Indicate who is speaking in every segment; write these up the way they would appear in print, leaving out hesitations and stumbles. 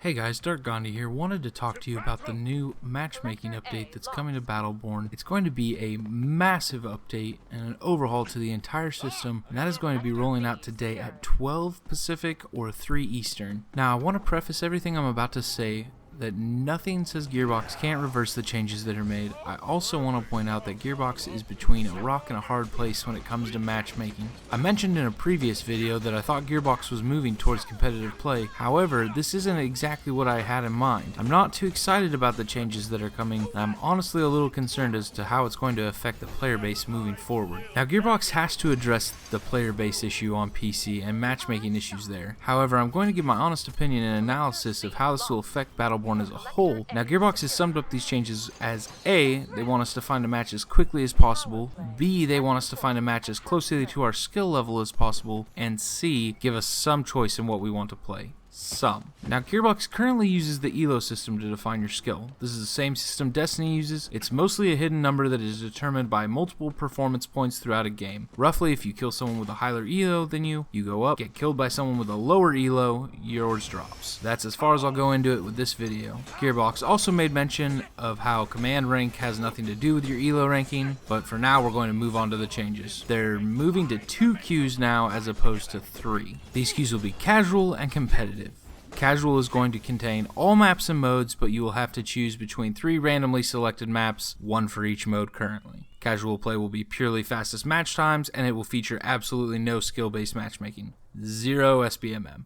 Speaker 1: Hey guys, DarkGhandi here. Wanted to talk to you about the new matchmaking update that's coming to Battleborn. It's going to be a massive update and an overhaul to the entire system, and that is going to be rolling out today at 12 Pacific or 3 Eastern. Now, I want to preface everything I'm about to say that nothing says Gearbox can't reverse the changes that are made. I also want to point out that Gearbox is between a rock and a hard place when it comes to matchmaking. I mentioned in a previous video that I thought Gearbox was moving towards competitive play. However, this isn't exactly what I had in mind. I'm not too excited about the changes that are coming, and I'm honestly a little concerned as to how it's going to affect the player base moving forward. Now, Gearbox has to address the player base issue on PC and matchmaking issues there. However, I'm going to give my honest opinion and analysis of how this will affect Battleborn as a whole. Now, Gearbox has summed up these changes as A, they want us to find a match as quickly as possible, B, they want us to find a match as closely to our skill level as possible, and C, give us some choice in what we want to play. Some. Now, Gearbox currently uses the ELO system to define your skill. This is the same system Destiny uses. It's mostly a hidden number that is determined by multiple performance points throughout a game. Roughly, if you kill someone with a higher ELO than you go up. Get killed by someone with a lower ELO, yours drops. That's as far as I'll go into it with this video. Gearbox also made mention of how command rank has nothing to do with your ELO ranking, but for now we're going to move on to the changes. They're moving to 2 queues now as opposed to 3. These queues will be casual and competitive. Casual is going to contain all maps and modes, but you will have to choose between 3 randomly selected maps, 1 for each mode currently. Casual play will be purely fastest match times, and it will feature absolutely no skill-based matchmaking. 0 SBMM.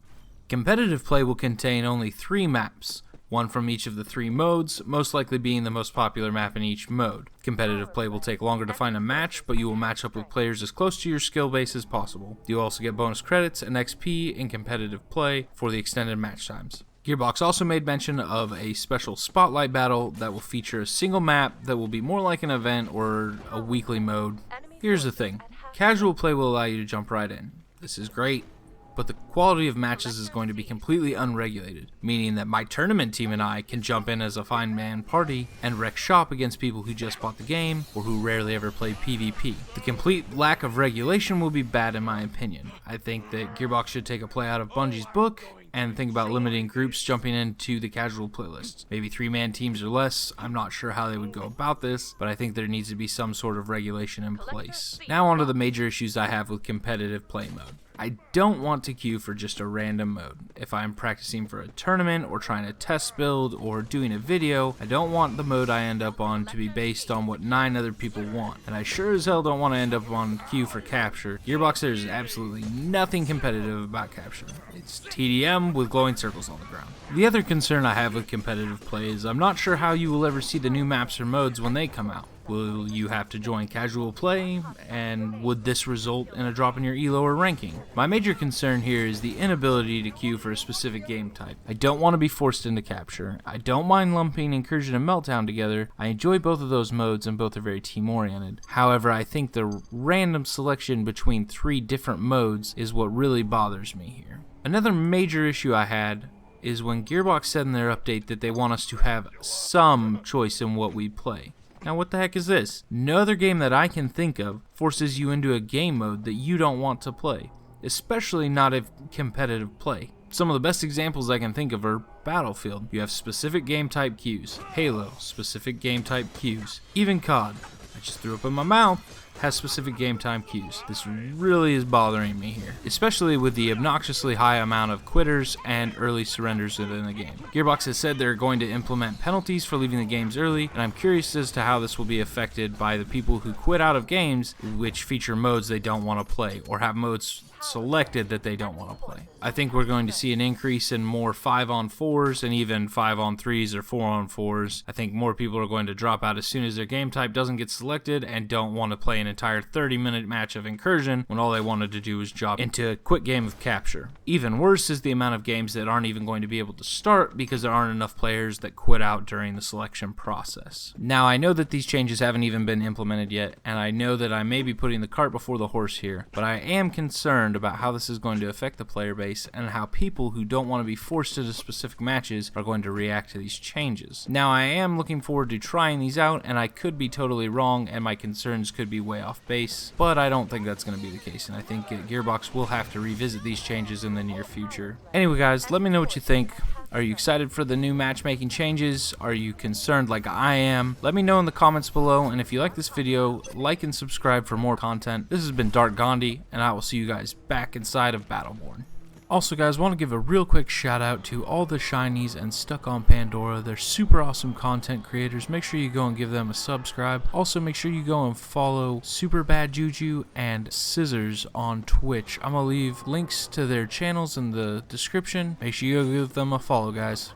Speaker 1: Competitive play will contain only 3 maps, 1 from each of the 3 modes, most likely being the most popular map in each mode. Competitive play will take longer to find a match, but you will match up with players as close to your skill base as possible. You also get bonus credits and XP in competitive play for the extended match times. Gearbox also made mention of a special spotlight battle that will feature a single map that will be more like an event or a weekly mode. Here's the thing, casual play will allow you to jump right in. This is great, but the quality of matches is going to be completely unregulated, meaning that my tournament team and I can jump in as a fine-man party and wreck shop against people who just bought the game or who rarely ever play PvP. The complete lack of regulation will be bad in my opinion. I think that Gearbox should take a play out of Bungie's book and think about limiting groups jumping into the casual playlist. Maybe 3-man teams or less. I'm not sure how they would go about this, but I think there needs to be some sort of regulation in place. Now on to the major issues I have with competitive play mode. I don't want to queue for just a random mode. If I'm practicing for a tournament or trying to test build or doing a video, I don't want the mode I end up on to be based on what 9 other people want. And I sure as hell don't want to end up on queue for capture. Gearbox, there's absolutely nothing competitive about capture. It's TDM with glowing circles on the ground. The other concern I have with competitive play is I'm not sure how you will ever see the new maps or modes when they come out. Will you have to join casual play, and would this result in a drop in your ELO or ranking? My major concern here is the inability to queue for a specific game type. I don't want to be forced into capture. I don't mind lumping Incursion and Meltdown together. I enjoy both of those modes and both are very team oriented. However, I think the random selection between 3 different modes is what really bothers me here. Another major issue I had is when Gearbox said in their update that they want us to have some choice in what we play. Now what the heck is this? No other game that I can think of forces you into a game mode that you don't want to play, especially not if competitive play. Some of the best examples I can think of are Battlefield. You have specific game type queues. Halo, specific game type queues. Even COD, I just threw up in my mouth, has specific game time queues. This really is bothering me here, especially with the obnoxiously high amount of quitters and early surrenders within the game. Gearbox has said they're going to implement penalties for leaving the games early, and I'm curious as to how this will be affected by the people who quit out of games which feature modes they don't want to play or have modes selected that they don't want to play. I think we're going to see an increase in more 5-on-4s and even 5-on-3s or 4-on-4s. I think more people are going to drop out as soon as their game type doesn't get selected and don't want to play an entire 30-minute match of Incursion when all they wanted to do was drop into a quick game of capture. Even worse is the amount of games that aren't even going to be able to start because there aren't enough players that quit out during the selection process. Now, I know that these changes haven't even been implemented yet, and I know that I may be putting the cart before the horse here, but I am concerned about how this is going to affect the player base and how people who don't want to be forced into specific matches are going to react to these changes. Now, I am looking forward to trying these out, and I could be totally wrong and my concerns could be way off base, but I don't think that's going to be the case, and I think Gearbox will have to revisit these changes in the near future. Anyway guys, let me know what you think. Are you excited for the new matchmaking changes? Are you concerned like I am? Let me know in the comments below, and if you like this video, like and subscribe for more content. This has been DarkGhandi, and I will see you guys back inside of Battleborn. Also guys, want to give a real quick shout out to all the Shinies and StuckOnPandora. They're super awesome content creators. Make sure you go and give them a subscribe. Also make sure you go and follow Super Bad Juju and Scissors on Twitch. I'm going to leave links to their channels in the description. Make sure you go give them a follow, guys.